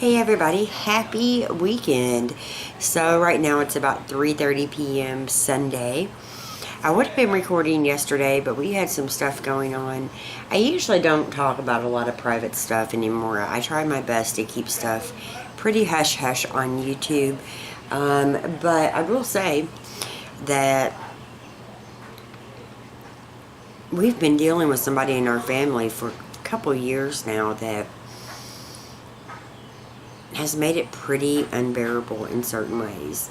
Hey everybody, happy weekend. So right now it's about 3:30 p.m. Sunday. I would have been recording yesterday, but we had some stuff going on. I usually don't talk about a lot of private stuff anymore. I try my best to keep stuff pretty hush-hush on YouTube. But I will say that we've been dealing with somebody in our family for a couple years now that has made it pretty unbearable in certain ways.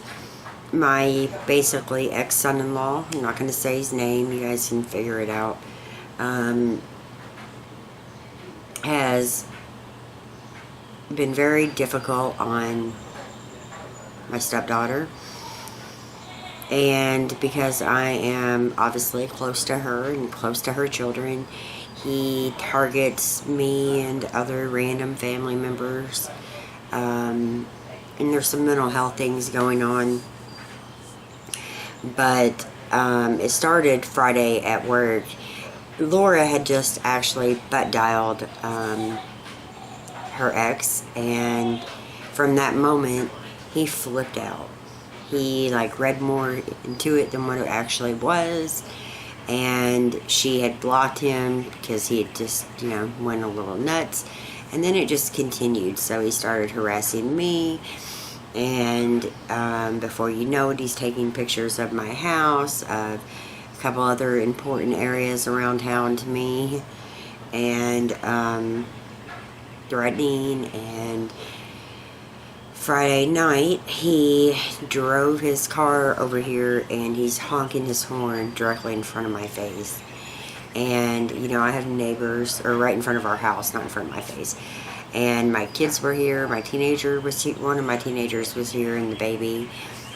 My basically ex-son-in-law, I'm not going to say his name, you guys can figure it out, has been very difficult on my stepdaughter. And because I am obviously close to her and close to her children, he targets me and other random family members. And there's some mental health things going on. But it started Friday at work. Laura had just actually butt dialed her ex, and from that moment he flipped out. He read more into it than what it actually was, and she had blocked him because he had just went a little nuts. And then it just continued. So he started harassing me. And before you know it, he's taking pictures of my house, of a couple other important areas around town to me. And threatening. And Friday night, he drove his car over here and he's honking his horn directly in front of my face. And, I have neighbors, or right in front of our house, not in front of my face. And my kids were here. My teenager was here. One of my teenagers was here, and the baby.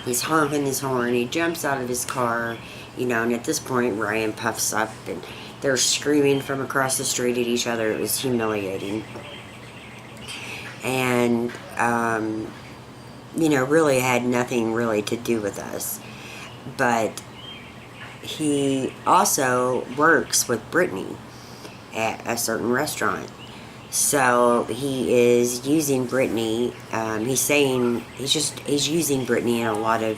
He's honking his horn. He jumps out of his car, and at this point, Ryan puffs up, and they're screaming from across the street at each other. It was humiliating. And, really had nothing really to do with us. But he also works with Brittany at a certain restaurant. So he is using Brittany. He's saying he's using Brittany in a lot of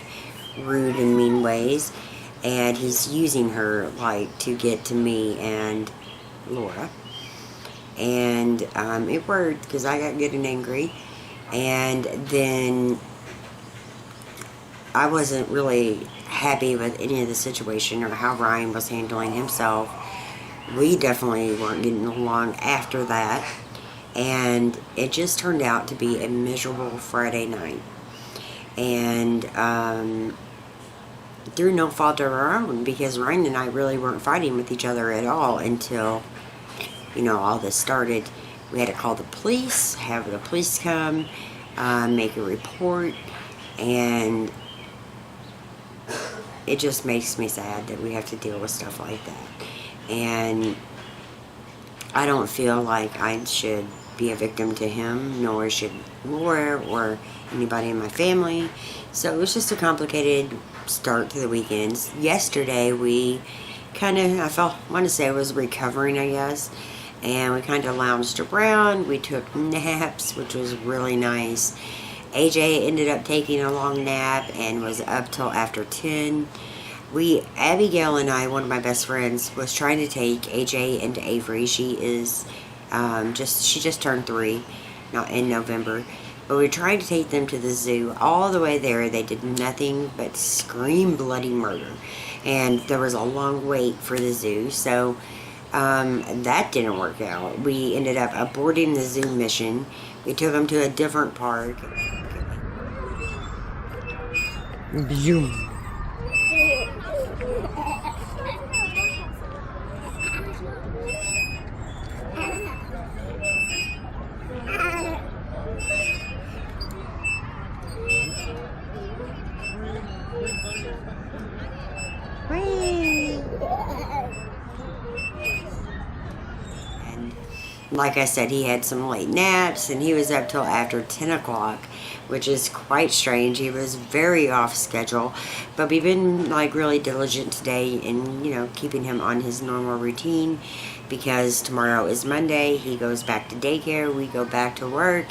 rude and mean ways, and he's using her to get to me and Laura. And it worked because I got good and angry, and then I wasn't really happy with any of the situation or how Ryan was handling himself. We definitely weren't getting along after that, and it just turned out to be a miserable Friday night. And through no fault of our own, because Ryan and I really weren't fighting with each other at all until all this started. We had to call the police, have the police come, make a report, and it just makes me sad that we have to deal with stuff like that. And I don't feel like I should be a victim to him, nor should Laura or anybody in my family. So it was just a complicated start to the weekends. Yesterday we I want to say it was recovering, I guess. And we kind of lounged around. We took naps, which was really nice. AJ ended up taking a long nap and was up till after 10. Abigail and I, one of my best friends, was trying to take AJ into Avery. She is she just turned 3 in November. But we were trying to take them to the zoo. All the way there, they did nothing but scream bloody murder. And there was a long wait for the zoo. So that didn't work out. We ended up aborting the zoo mission. We took them to a different park. Boom. And like I said, he had some late naps, and he was up till after 10 o'clock, which is quite strange. He was very off schedule, but we've been like really diligent today in, you know, keeping him on his normal routine, because tomorrow is Monday. He goes back to daycare, we go back to work,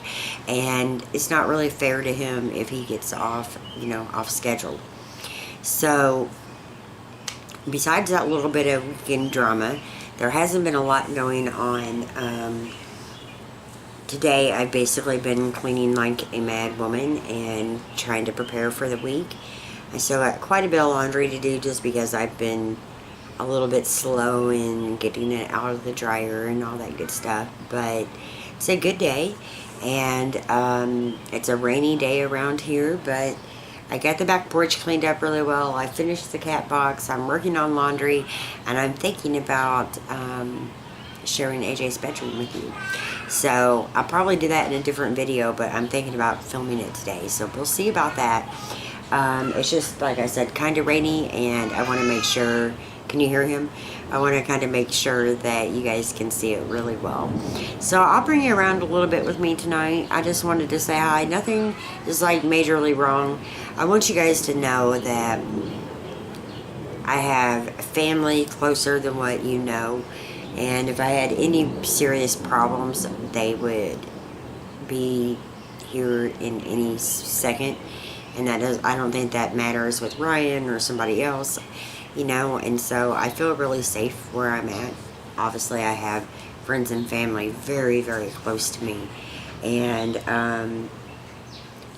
and it's not really fair to him if he gets off, you know, off schedule. So besides that little bit of weekend drama, there hasn't been a lot going on. Today I've basically been cleaning like a mad woman and trying to prepare for the week. I still got quite a bit of laundry to do just because I've been a little bit slow in getting it out of the dryer and all that good stuff. But it's a good day, and it's a rainy day around here, but I got the back porch cleaned up really well. I finished the cat box. I'm working on laundry, and I'm thinking about sharing AJ's bedroom with you. So I'll probably do that in a different video, but I'm thinking about filming it today. So we'll see about that. It's just, like I said, kind of rainy, and I want to make sure, can you hear him? I want to kind of make sure that you guys can see it really well. So I'll bring you around a little bit with me tonight. I just wanted to say hi. Nothing is like majorly wrong. I want you guys to know that I have family closer than what you know. And if I had any serious problems, they would be here in any second. And that does, I don't think that matters with Ryan or somebody else, you know. And so I feel really safe where I'm at. Obviously, I have friends and family very, very close to me. And,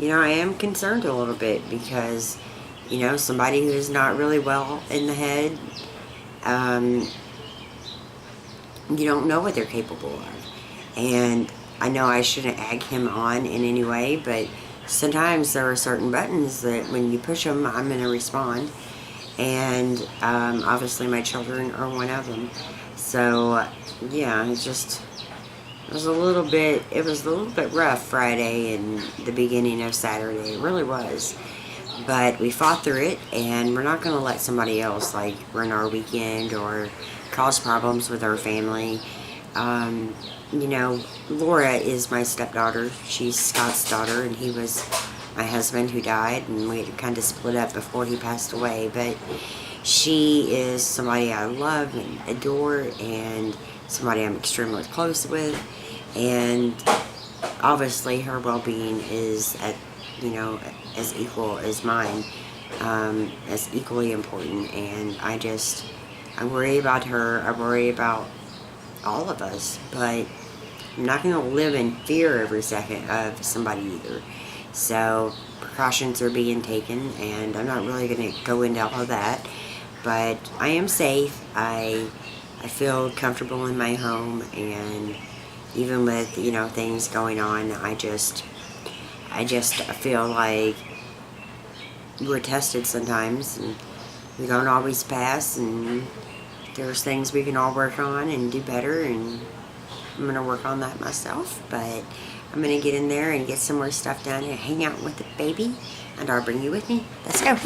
you know, I am concerned a little bit because, you know, somebody who is not really well in the head, you don't know what they're capable of. And I know I shouldn't egg him on in any way, but sometimes there are certain buttons that when you push them, I'm going to respond. And obviously my children are one of them. So yeah, it was a little bit rough Friday and the beginning of Saturday. It really was. But we fought through it, and we're not going to let somebody else like ruin our weekend or cause problems with our family. You know, Laura is my stepdaughter. She's Scott's daughter, and he was my husband who died, and we kind of split up before he passed away. But she is somebody I love and adore, and somebody I'm extremely close with, and obviously her well-being is at, you know, as equal as mine, as equally important. And I worry about her. I worry about all of us, but I'm not going to live in fear every second of somebody either. So precautions are being taken, and I'm not really going to go into all of that, but I am safe. I feel comfortable in my home, and even with, you know, things going on, I just feel like we're tested sometimes, and we don't always pass, and there's things we can all work on and do better, and I'm going to work on that myself. But I'm going to get in there and get some more stuff done and hang out with the baby, and I'll bring you with me. Let's go.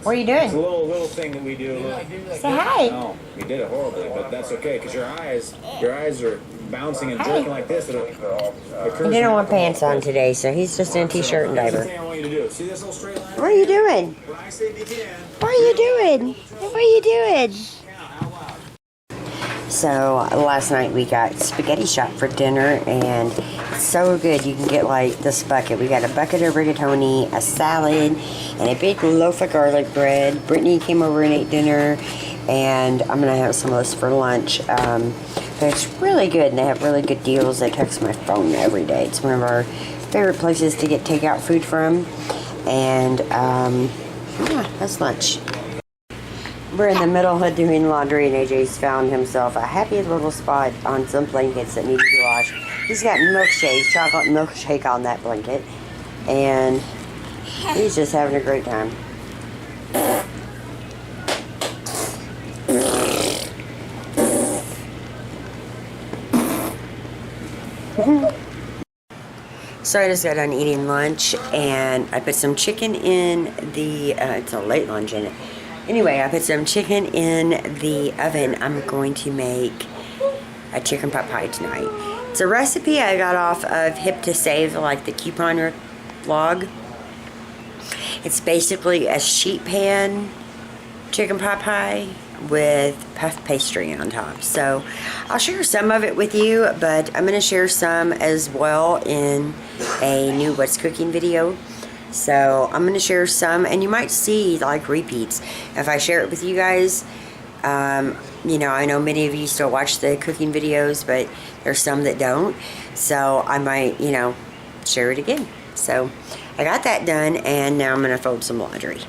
What are you doing? It's a little thing that we do. Say hi. No, you did it horribly, but that's okay, because your eyes are bouncing and jerking like this. He didn't want pants on today, so he's just in a t-shirt and diaper. That's the thing I want you to do. See this little straight line? What are you doing? When I say begin, What are you doing? What are you doing? count out loud. So last night we got spaghetti shop for dinner, and it's so good. You can get like this bucket. We got a bucket of rigatoni, a salad, and a big loaf of garlic bread. Brittany came over and ate dinner, and I'm gonna have some of this for lunch. But it's really good, and they have really good deals. They text my phone every day. It's one of our favorite places to get takeout food from. And yeah, that's lunch. We're in the middle of doing laundry, and AJ's found himself a happy little spot on some blankets that need to be washed. He's got chocolate milkshake on that blanket, and he's just having a great time. So I just got done eating lunch, and I put some chicken in the, it's a late lunch in it. Anyway, I put some chicken in the oven. I'm going to make a chicken pot pie tonight. It's a recipe I got off of Hip to Save, like the coupon log. It's basically a sheet pan chicken pot pie with puff pastry on top. So I'll share some of it with you, but I'm going to share some as well in a new What's Cooking video. So I'm going to share some, and you might see like repeats if I share it with you guys. You know, I know many of you still watch the cooking videos, but there's some that don't. So I might, you know, share it again. So I got that done, and now I'm going to fold some laundry.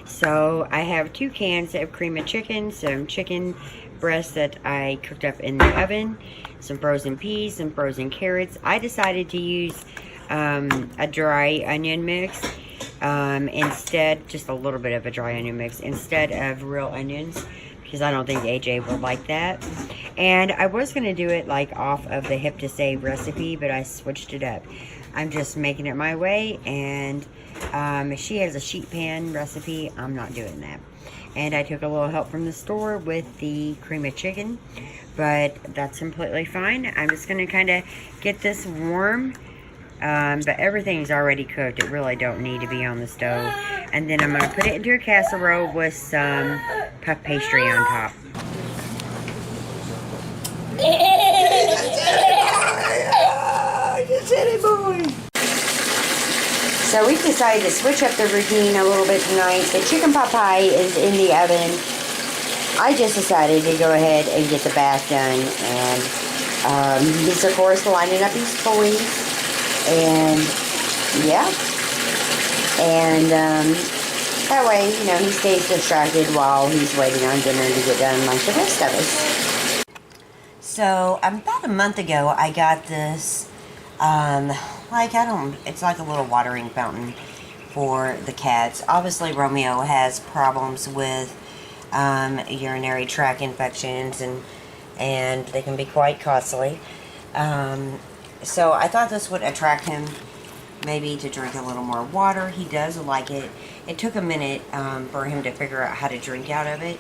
So I have 2 cans of cream of chicken, some chicken breast that I cooked up in the oven, some frozen peas, some frozen carrots. I decided to use a dry onion mix instead, just a little bit of a dry onion mix instead of real onions, because I don't think AJ will like that. And I was going to do it like off of the Hip to Save recipe, but I switched it up. I'm just making it my way, and she has a sheet pan recipe. I'm not doing that. And I took a little help from the store with the cream of chicken, but that's completely fine. I'm just going to kind of get this warm, but everything's already cooked. It really don't need to be on the stove. And then I'm going to put it into a casserole with some puff pastry on top. So we decided to switch up the routine a little bit tonight. The chicken pot pie is in the oven. I just decided to go ahead and get the bath done. And he's, of course, lining up his toys. And, yeah. And that way, you know, he stays distracted while he's waiting on dinner to get done like the rest of us. So, about a month ago, I got this, it's like a little watering fountain for the cats. Obviously, Romeo has problems with urinary tract infections, and they can be quite costly. So I thought this would attract him maybe to drink a little more water. He does like it. It took a minute for him to figure out how to drink out of it,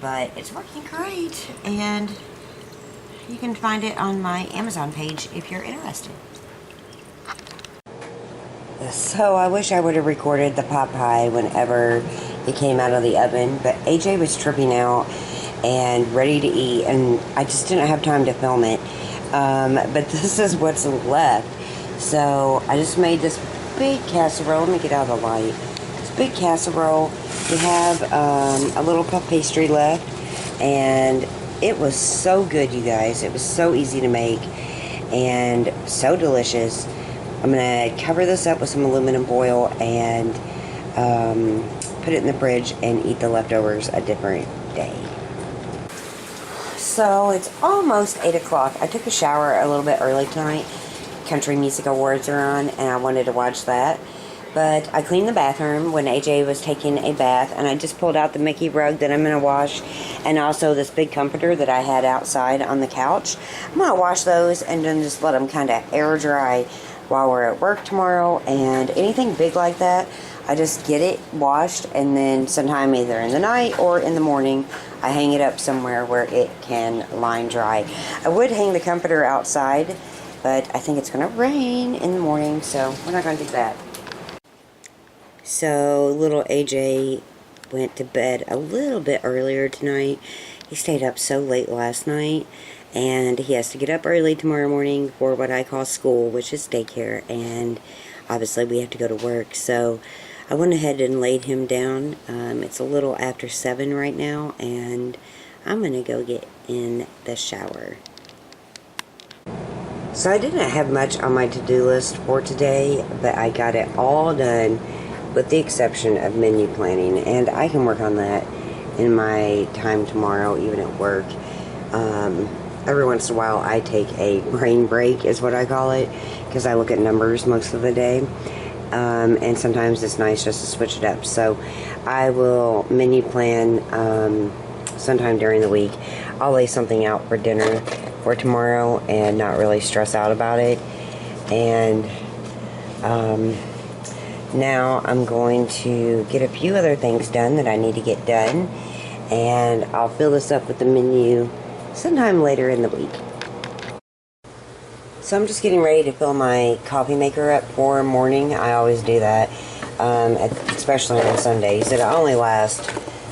but it's working great, and you can find it on my Amazon page if you're interested. So I wish I would have recorded the pot pie whenever it came out of the oven, but AJ was tripping out and ready to eat, and I just didn't have time to film it. But this is what's left. So I just made this big casserole. Let me get out of the light. This big casserole. We have a little puff pastry left, and it was so good, you guys. It was so easy to make and so delicious. I'm going to cover this up with some aluminum foil and put it in the fridge and eat the leftovers a different day. So it's almost 8 o'clock. I took a shower a little bit early tonight. Country Music Awards are on, and I wanted to watch that. But I cleaned the bathroom when AJ was taking a bath, and I just pulled out the Mickey rug that I'm going to wash, and also this big comforter that I had outside on the couch. I'm going to wash those and then just let them kind of air dry while we're at work tomorrow. And anything big like that, I just get it washed, and then sometime either in the night or in the morning, I hang it up somewhere where it can line dry. I would hang the comforter outside, but I think it's going to rain in the morning, so we're not going to do that. So little AJ went to bed a little bit earlier tonight. He stayed up so late last night, and he has to get up early tomorrow morning for what I call school, which is daycare, and obviously we have to go to work. So I went ahead and laid him down. It's a little after 7 right now, and I'm going to go get in the shower. So I didn't have much on my to-do list for today, but I got it all done with the exception of menu planning, and I can work on that in my time tomorrow, even at work. Every once in a while I take a brain break, is what I call it, because I look at numbers most of the day, and sometimes it's nice just to switch it up. So I will menu plan sometime during the week. I'll lay something out for dinner for tomorrow and not really stress out about it. And now I'm going to get a few other things done that I need to get done, and I'll fill this up with the menu sometime later in the week. So I'm just getting ready to fill my coffee maker up for morning. I always do that, especially on Sundays. It only lasts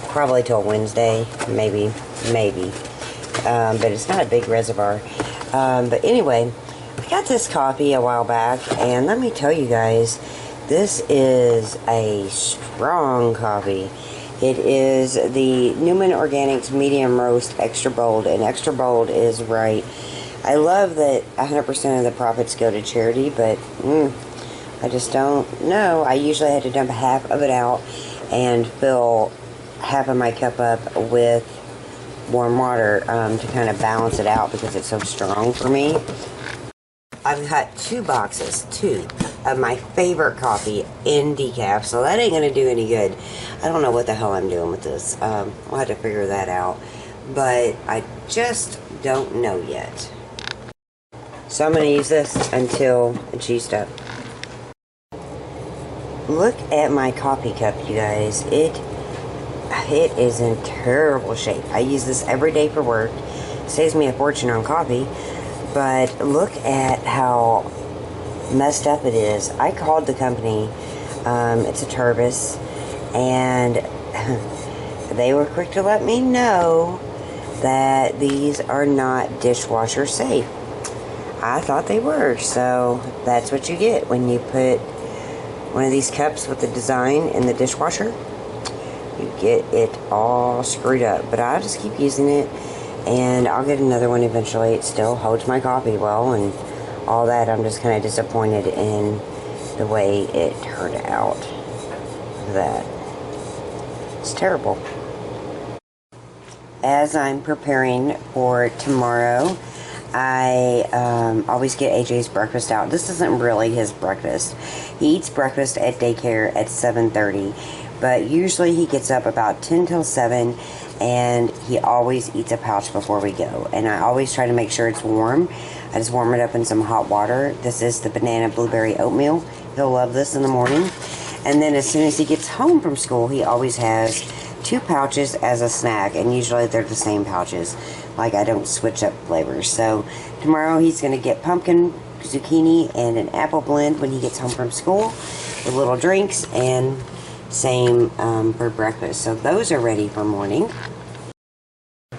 probably till Wednesday, maybe. But it's not a big reservoir. But anyway, I got this coffee a while back, and let me tell you guys, this is a strong coffee. It is the Newman Organics Medium Roast Extra Bold, and Extra Bold is right. I love that 100% of the profits go to charity, but I just don't know. I usually had to dump half of it out and fill half of my cup up with warm water to kind of balance it out because it's so strong for me. I've got two of my favorite coffee in decaf, so that ain't gonna do any good. I don't know what the hell I'm doing with this. I'll have to figure that out, but I just don't know yet. So I'm gonna use this until it's used up. Look at my coffee cup, you guys. It is in terrible shape. I use this every day for work. Saves me a fortune on coffee. But look at how messed up it is. I called the company. It's a Turbis, and they were quick to let me know that these are not dishwasher safe. I thought they were, so that's what you get when you put one of these cups with the design in the dishwasher. You get it all screwed up, but I'll just keep using it, and I'll get another one eventually. It still holds my coffee well and all that. I'm just kind of disappointed in the way it turned out. That it's terrible. As I'm preparing for tomorrow, I always get AJ's breakfast out. This isn't really his breakfast. He eats breakfast at daycare at 7:30, but usually he gets up about 10 till 7, and he always eats a pouch before we go. And I always try to make sure it's warm. I just warm it up in some hot water. This is the banana blueberry oatmeal. He'll love this in the morning. And then as soon as he gets home from school, he always has 2 pouches as a snack, and usually they're the same pouches. Like, I don't switch up flavors. So tomorrow he's going to get pumpkin, zucchini, and an apple blend when he gets home from school with little drinks, and same for breakfast. So those are ready for morning.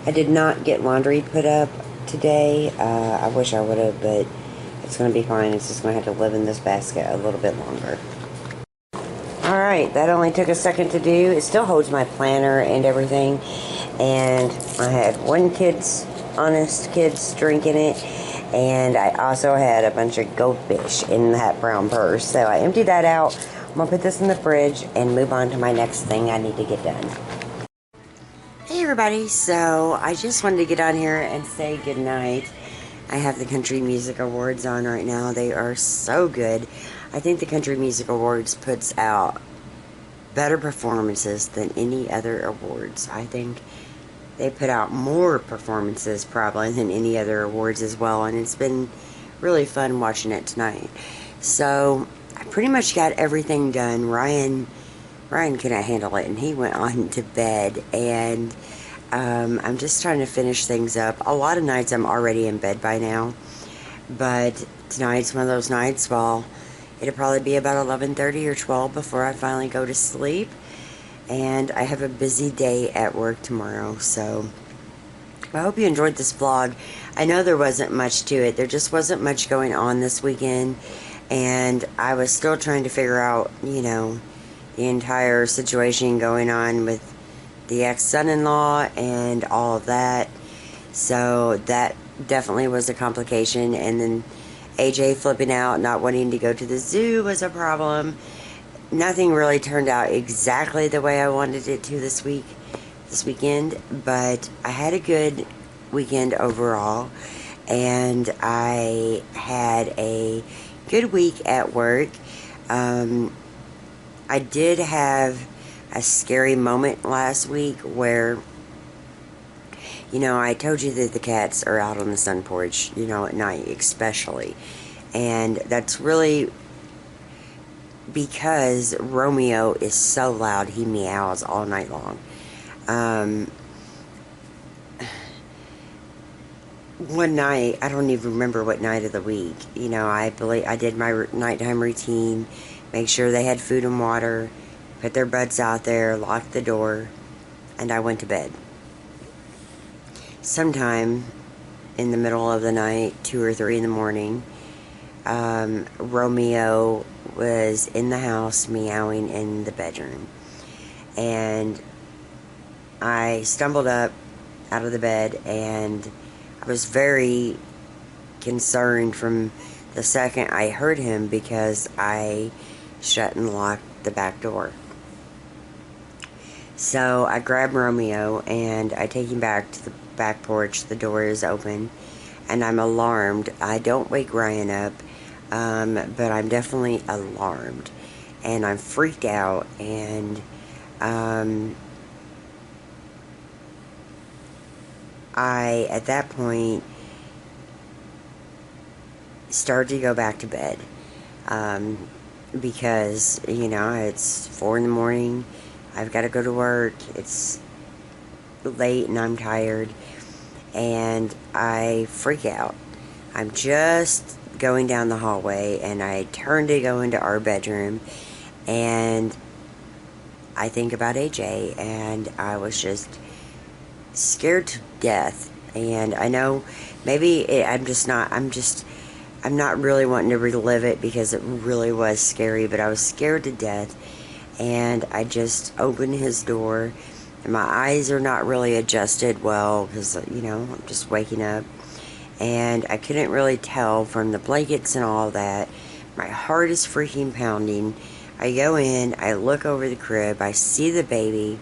I did not get laundry put up today. I wish I would have, but it's going to be fine. It's just going to have to live in this basket a little bit longer. Alright, that only took a second to do. It still holds my planner and everything. And I had one honest kid's drink in it. And I also had a bunch of goldfish in that brown purse. So I emptied that out. I'm going to put this in the fridge and move on to my next thing I need to get done. Hey everybody, so I just wanted to get on here and say goodnight. I have the Country Music Awards on right now. They are so good. I think the Country Music Awards puts out better performances than any other awards. I think they put out more performances probably than any other awards as well, and it's been really fun watching it tonight. So I pretty much got everything done. Ryan couldn't handle it, and he went on to bed, and I'm just trying to finish things up. A lot of nights I'm already in bed by now, but tonight's one of those nights. Well, it'll probably be about 11:30 or 12 before I finally go to sleep. And I have a busy day at work tomorrow, so I hope you enjoyed this vlog. I know there wasn't much to it. There just wasn't much going on this weekend, and I was still trying to figure out, you know, the entire situation going on with the ex-son-in-law and all of that. So that definitely was a complication. And then AJ flipping out, not wanting to go to the zoo was a problem. nothing really turned out exactly the way I wanted it to this weekend, but I had a good weekend overall, and I had a good week at work. I did have a scary moment last week where, I told you that the cats are out on the sun porch, at night especially. And that's really because Romeo is so loud, he meows all night long. One night, I don't even remember what night of the week, I believe I did my nighttime routine, make sure they had food and water, put their butts out there, locked the door, and I went to bed. Sometime in the middle of the night, 2 or 3 in the morning, Romeo was in the house meowing in the bedroom. And I stumbled up out of the bed, and I was very concerned from the second I heard him because I shut and locked the back door. So I grab Romeo and I take him back to the back porch. The door is open and I'm alarmed. I don't wake Ryan up, but I'm definitely alarmed and I'm freaked out, and I, at that point, started to go back to bed, because, it's 4 in the morning, I've got to go to work, it's late and I'm tired, and I freak out. I'm just going down the hallway, and I turn to go into our bedroom, and I think about AJ, and I was just scared to death. And I know maybe I'm not really wanting to relive it because it really was scary, but I was scared to death. And I just opened his door, and my eyes are not really adjusted well because, I'm just waking up. And I couldn't really tell from the blankets and all that. My heart is freaking pounding. I go in, I look over the crib, I see the baby,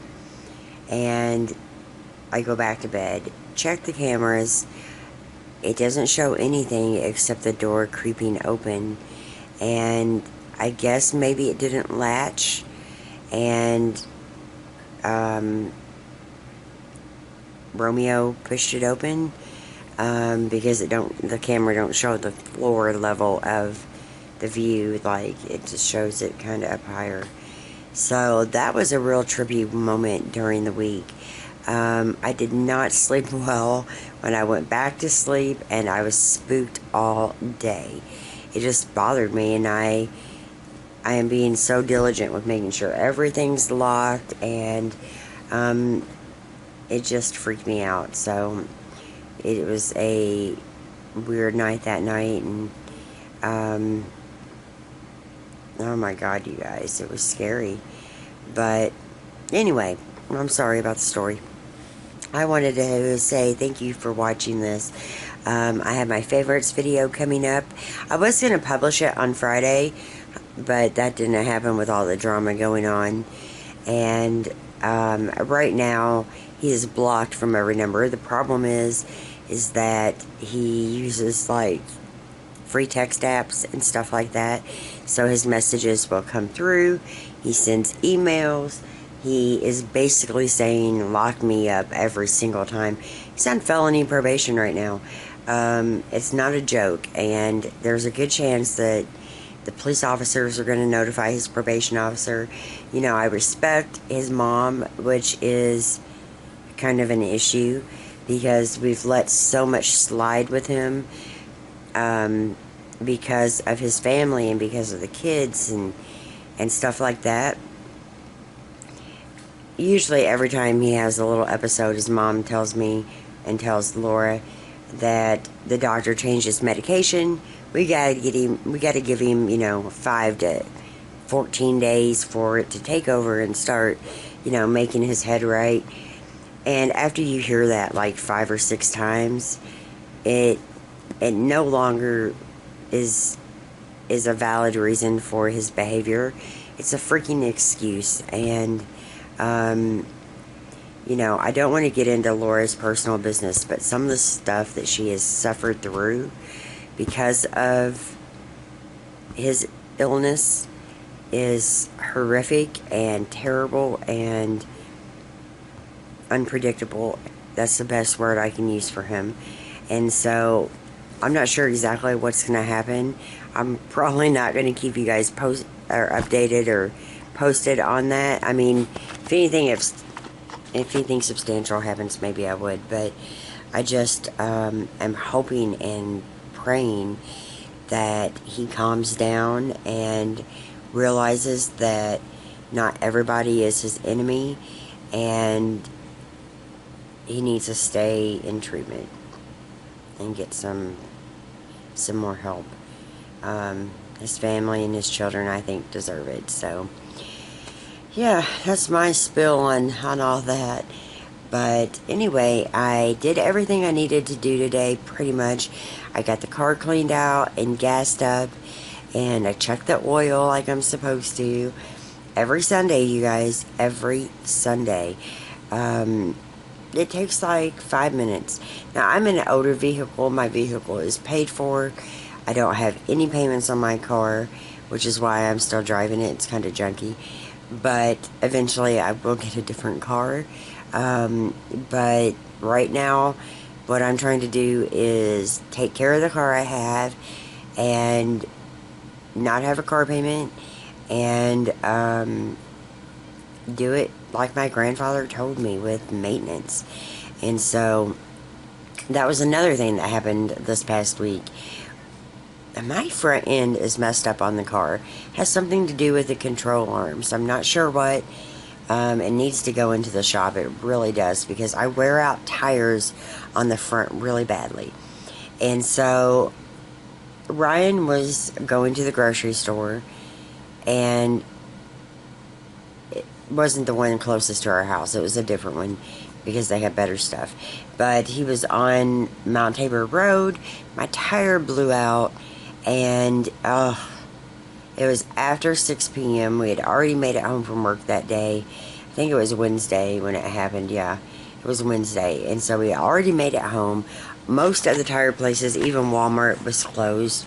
and I go back to bed. Check the cameras. It doesn't show anything except the door creeping open. And I guess maybe it didn't latch. And Romeo pushed it open, because the camera don't show the floor level of the view, like it just shows it kind of up higher. So that was a real trippy moment during the week. I did not sleep well when I went back to sleep, and I was spooked all day. It just bothered me, and I am being so diligent with making sure everything's locked, and it just freaked me out. So it was a weird night that night, and oh my God, you guys, it was scary. But anyway, I'm sorry about the story. I wanted to say thank you for watching this. I have my favorites video coming up. I was going to publish it on Friday, but that didn't happen with all the drama going on. And right now, he is blocked from every number. The problem is that he uses like free text apps and stuff like that, so his messages will come through. He sends emails. He is basically saying lock me up every single time. He's on felony probation right now. It's not a joke, and there's a good chance that the police officers are going to notify his probation officer. I respect his mom, which is kind of an issue because we've let so much slide with him, because of his family and because of the kids and stuff like that. Usually every time he has a little episode, his mom tells me and tells Laura that the doctor changed his medication. We gotta give him, 5 to 14 days for it to take over and start, making his head right. And after you hear that like 5 or 6 times, it no longer is a valid reason for his behavior. it's a freaking excuse. And, you know, I don't want to get into Laura's personal business, but some of the stuff that she has suffered through because of his illness is horrific and terrible and unpredictable. That's the best word I can use for him. And so I'm not sure exactly what's going to happen. I'm probably not going to keep you guys updated or posted on that. I mean, if anything substantial happens, maybe I would. But I just am hoping and praying that he calms down and realizes that not everybody is his enemy, and he needs to stay in treatment and get some more help. His family and his children, I think, deserve it. So, yeah, that's my spill on all that. But anyway, I did everything I needed to do today, pretty much. I got the car cleaned out and gassed up, and I checked the oil like I'm supposed to. Every Sunday, you guys, every Sunday. It takes like 5 minutes. Now, I'm in an older vehicle. My vehicle is paid for. I don't have any payments on my car, which is why I'm still driving it. It's kind of junky. But eventually, I will get a different car. But right now, what I'm trying to do is take care of the car I have and not have a car payment, and do it like my grandfather told me, with maintenance. And so that was another thing that happened this past week. My front end is messed up on the car. Has something to do with the control arms. I'm not sure what. It needs to go into the shop. It really does, because I wear out tires on the front really badly. And so Ryan was going to the grocery store, and it wasn't the one closest to our house. It was a different one, because they had better stuff. But he was on Mount Tabor Road. My tire blew out, and it was after 6 p.m. We had already made it home from work that day. I think it was Wednesday when it happened. Yeah, it was Wednesday. And so we already made it home. Most of the tire places, even Walmart, was closed.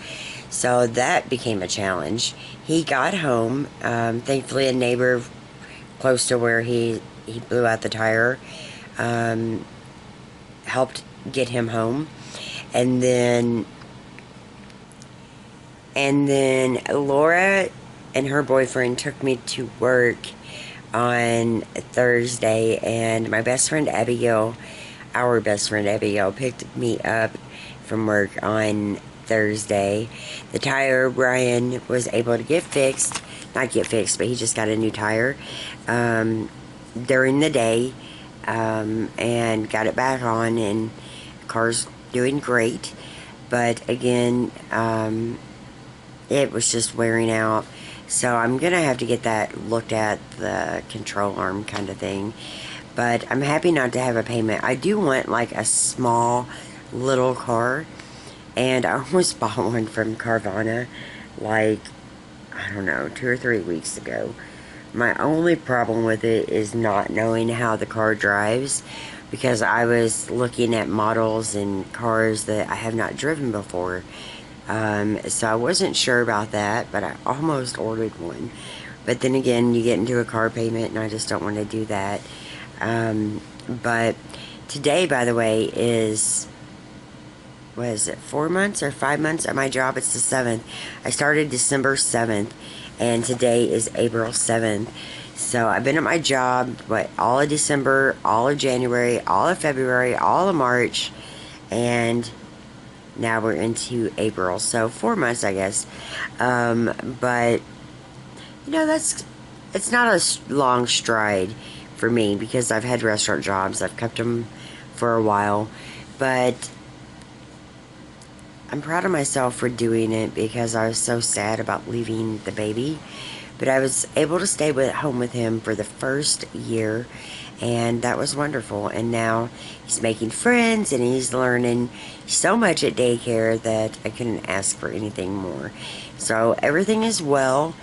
So that became a challenge. He got home. Thankfully, a neighbor close to where he blew out the tire helped get him home. And then Laura and her boyfriend took me to work on Thursday, and my best friend Abigail, picked me up from work on Thursday. The tire Brian was able to get fixed. Not get fixed, but he just got a new tire during the day, and got it back on, and the car's doing great. But again, it was just wearing out. So I'm going to have to get that looked at, the control arm kind of thing. But I'm happy not to have a payment. I do want like a small little car. And I almost bought one from Carvana like, I don't know, 2 or 3 weeks ago. My only problem with it is not knowing how the car drives, because I was looking at models and cars that I have not driven before. So I wasn't sure about that, but I almost ordered one. But then again, you get into a car payment, and I just don't want to do that. But today, by the way, is, what is it, 4 months or 5 months at my job? It's the 7th. I started December 7th, and today is April 7th. So I've been at my job, all of December, all of January, all of February, all of March, and now we're into April. So 4 months, I guess. But, you know, it's not a long stride for me, because I've had restaurant jobs. I've kept them for a while. But I'm proud of myself for doing it, because I was so sad about leaving the baby. But I was able to stay home with him for the first year, and that was wonderful. And now he's making friends, and he's learning so much at daycare that I couldn't ask for anything more. So everything is well.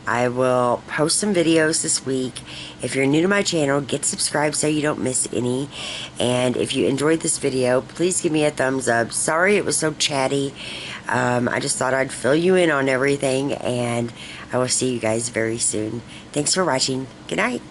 I will post some videos this week. If you're new to my channel, get subscribed so you don't miss any. And if you enjoyed this video, please give me a thumbs up. Sorry it was so chatty. I just thought I'd fill you in on everything, and I will see you guys very soon. Thanks for watching. Good night.